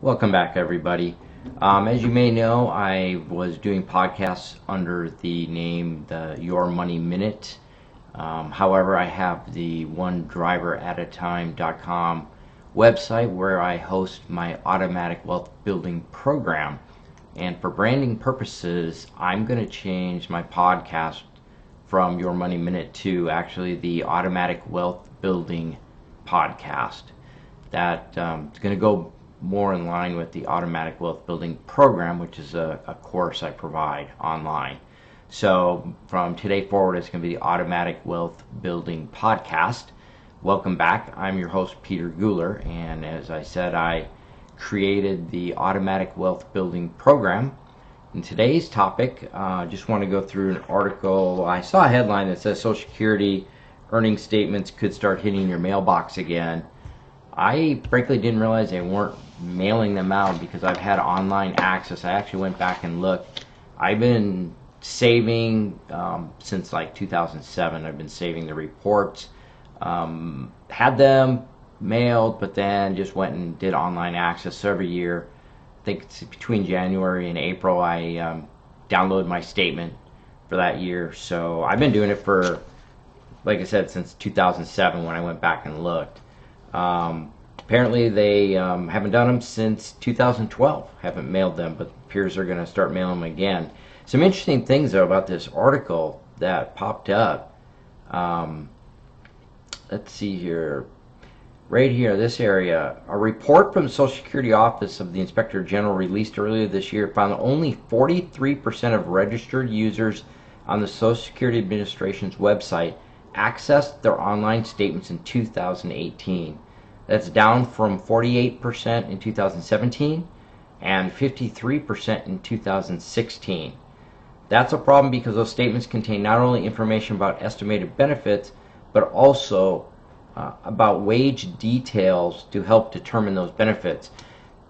Welcome back, everybody. As you may know, I was doing podcasts under the name the Your Money Minute. However, I have the onedriveratatime.com website where I host my automatic wealth building program. And for branding purposes, I'm going to change my podcast from Your Money Minute to actually the Automatic Wealth Building Podcast. That is going to go more in line with the Automatic Wealth Building Program, which is a course I provide online. So from today forward, it's going to be the Automatic Wealth Building Podcast. Welcome back. I'm your host, Peter Guler, and as I said, I created the Automatic Wealth Building Program. In today's topic, I just want to go through an article. I saw a headline that says Social Security earnings statements could start hitting your mailbox again. I frankly didn't realize they weren't mailing them out because I've had online access. I actually went back and looked. I've been saving since like 2007. I've been saving the reports. Had them mailed, but then just went and did online access. So every year, I think it's between January and April, I download my statement for that year. So I've been doing it for, like I said, since 2007 when I went back and looked. Apparently they haven't done them since 2012. Haven't mailed them, but appears they're going to start mailing them again. Some interesting things though about this article that popped up. Let's see here. Right here, this area, a report from the Social Security Office of the Inspector General released earlier this year found that only 43% of registered users on the Social Security Administration's website accessed their online statements in 2018. That's down from 48% in 2017 and 53% in 2016. That's a problem because those statements contain not only information about estimated benefits, but also about wage details to help determine those benefits.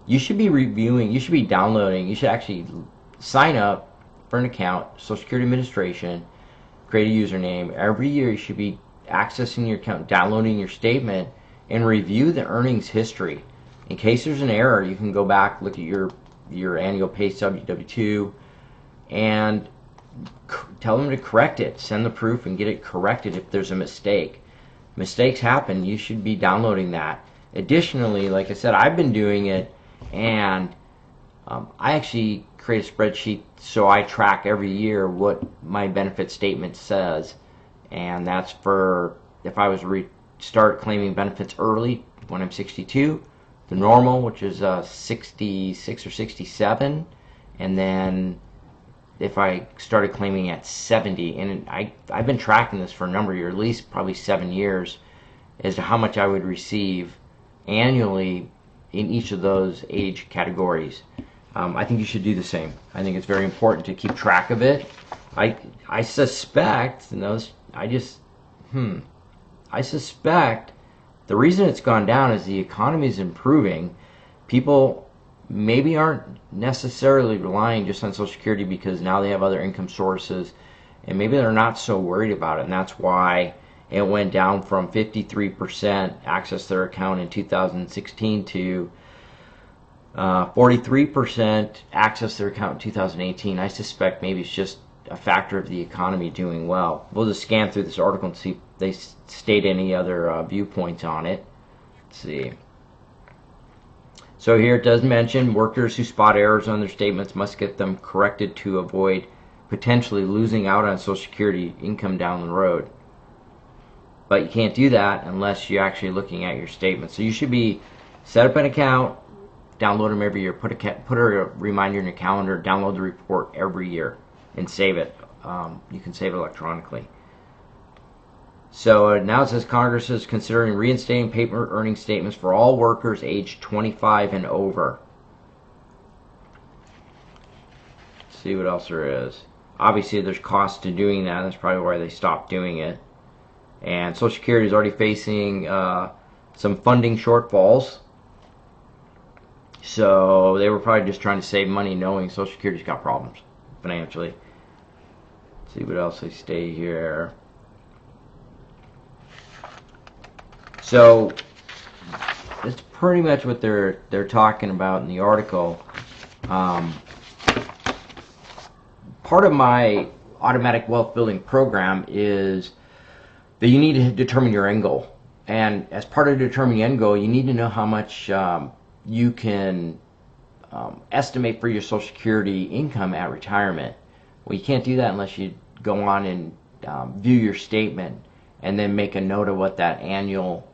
You should be reviewing, you should be downloading, you should actually sign up for an account, Social Security Administration, create a username. Every year you should be accessing your account, downloading your statement, and review the earnings history. In case there's an error, you can go back, look at your annual pay stub, your W-2, and tell them to correct it. Send the proof and get it corrected if there's a mistake. Mistakes happen. You should be downloading that. Additionally, like I said, I've been doing it, and I actually create a spreadsheet so I track every year what my benefit statement says, and that's for if I was to start claiming benefits early when I'm 62, the normal, which is 66 or 67, and then if I started claiming at 70, and I've been tracking this for a number of years, at least probably 7 years, as to how much I would receive annually in each of those age categories. I think you should do the same. I think it's very important to keep track of it. I suspect, I suspect the reason it's gone down is the economy is improving. People maybe aren't necessarily relying just on Social Security because now they have other income sources, and maybe they're not so worried about it, and that's why it went down from 53% access their account in 2016 to 43% access their account in 2018. I suspect maybe it's just a factor of the economy doing well. We'll just scan through this article and see if they state any other viewpoints on it. Let's see. So here it does mention workers who spot errors on their statements must get them corrected to avoid potentially losing out on Social Security income down the road. But you can't do that unless you're actually looking at your statement. So you should be set up an account, download them every year, put a reminder in your calendar, download the report every year, and save it. You can save it electronically. So now it says Congress is considering reinstating paper earnings statements for all workers aged 25 and over. Let's see what else there is. Obviously there's costs to doing that. That's probably why they stopped doing it. And Social Security is already facing some funding shortfalls. So they were probably just trying to save money knowing Social Security's got problems financially. Let's see what else they stay here. So this pretty much what they're talking about in the article. Part of my automatic wealth building program is that you need to determine your end goal. And as part of determining your end goal, you need to know how much you can estimate for your Social Security income at retirement. Well, you can't do that unless you go on and view your statement and then make a note of what that annual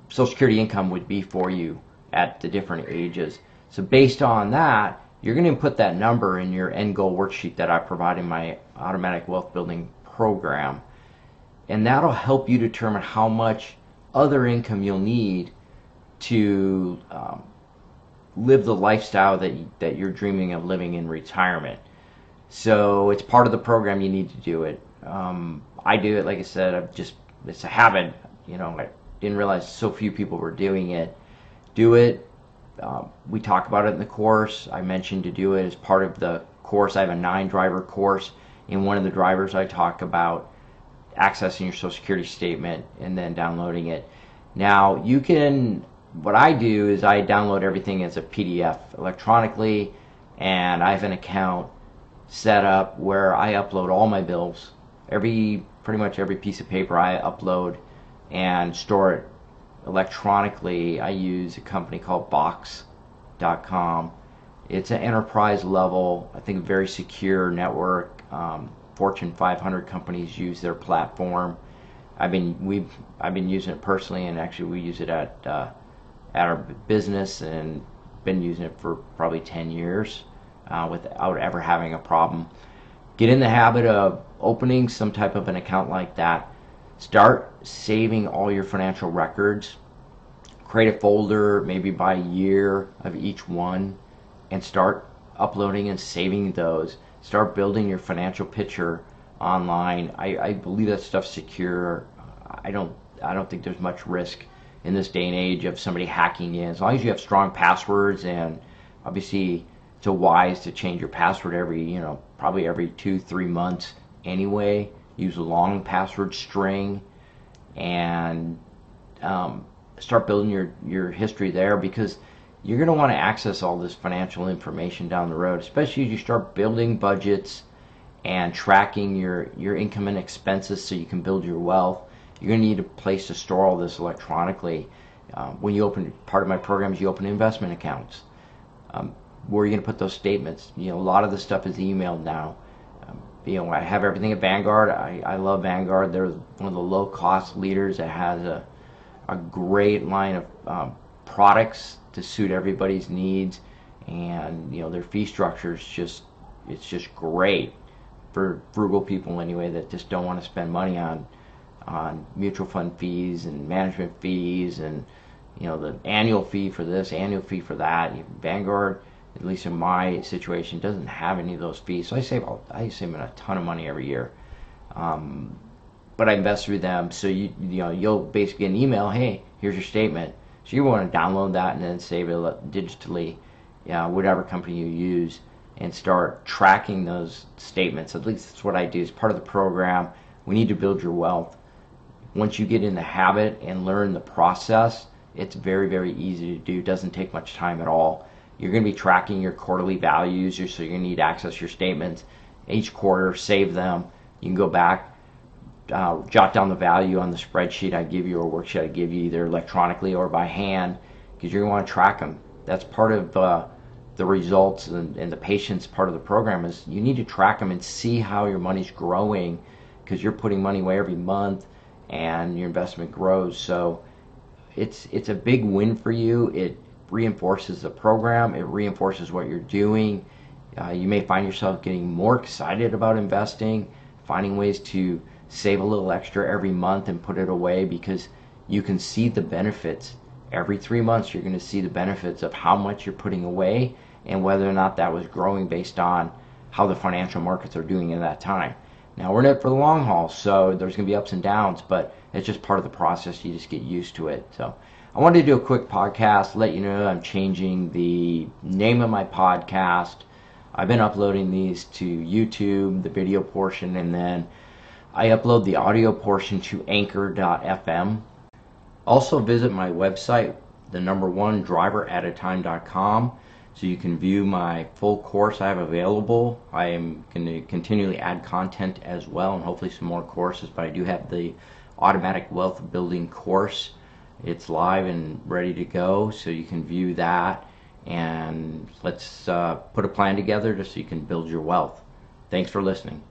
Social Security income would be for you at the different ages. So based on that, you're going to input that number in your end goal worksheet that I provide in my automatic wealth building program. And that'll help you determine how much other income you'll need to live the lifestyle that you're dreaming of living in retirement. So it's part of the program. You need to do it. I do it, like I said, it's a habit. I didn't realize so few people were doing it. Do it. We talk about it in the course. I mentioned to do it as part of the course. I have a 9-driver course. In one of the drivers, I talk about accessing your Social Security statement and then downloading it. Now, what I do is I download everything as a PDF electronically, and I have an account set up where I upload all my bills. Pretty much every piece of paper I upload and store it electronically. I use a company called Box.com. It's an enterprise level, I think, very secure network. Fortune 500 companies use their platform. I've been using it personally, and actually we use it at our business, and been using it for probably 10 years without ever having a problem. Get in the habit of opening some type of an account like that. Start saving all your financial records. Create a folder, maybe by year of each one, and start uploading and saving those. Start building your financial picture online. I believe that stuff's secure. I don't think there's much risk in this day and age of somebody hacking in. As long as you have strong passwords, and obviously it's wise to change your password probably every 2-3 months anyway. Use a long password string and start building your history there, because you're going to want to access all this financial information down the road, especially as you start building budgets and tracking your income and expenses so you can build your wealth. You're going to need a place to store all this electronically. When you open, part of my program is you open investment accounts. Where are you going to put those statements? A lot of the stuff is emailed now. I have everything at Vanguard. I love Vanguard. They're one of the low-cost leaders that has a great line of products to suit everybody's needs, and their fee structure is just great for frugal people anyway, that just don't want to spend money on mutual fund fees and management fees, and the annual fee for this, annual fee for that. Vanguard, at least in my situation, doesn't have any of those fees, so I save a ton of money every year. But I invest through them, so you'll basically get an email, hey, here's your statement. So you want to download that and then save it digitally, whatever company you use, and start tracking those statements. At least that's what I do as part of the program. We need to build your wealth. Once you get in the habit and learn the process, it's very, very easy to do. It doesn't take much time at all. You're going to be tracking your quarterly values, so you're going to need to access your statements each quarter, save them. You can go back, jot down the value on the spreadsheet I give you, or worksheet I give you, either electronically or by hand, because you're going to want to track them. That's part of the results and the patience part of the program, is you need to track them and see how your money's growing, because you're putting money away every month and your investment grows. So it's a big win for you. It reinforces the program. It reinforces what you're doing. You may find yourself getting more excited about investing, finding ways to save a little extra every month and put it away, because you can see the benefits. Every 3 months you're going to see the benefits of how much you're putting away and whether or not that was growing based on how the financial markets are doing at that time. Now, we're in it for the long haul, so there's going to be ups and downs, but it's just part of the process. You just get used to it. So I wanted to do a quick podcast, let you know I'm changing the name of my podcast. I've been uploading these to YouTube, the video portion, and then I upload the audio portion to Anchor.fm. Also visit my website, the number one driveratatime.com, so you can view my full course I have available. I am going to continually add content as well, and hopefully some more courses, but I do have the automatic wealth building course. It's live and ready to go, so you can view that, and let's put a plan together just so you can build your wealth. Thanks for listening.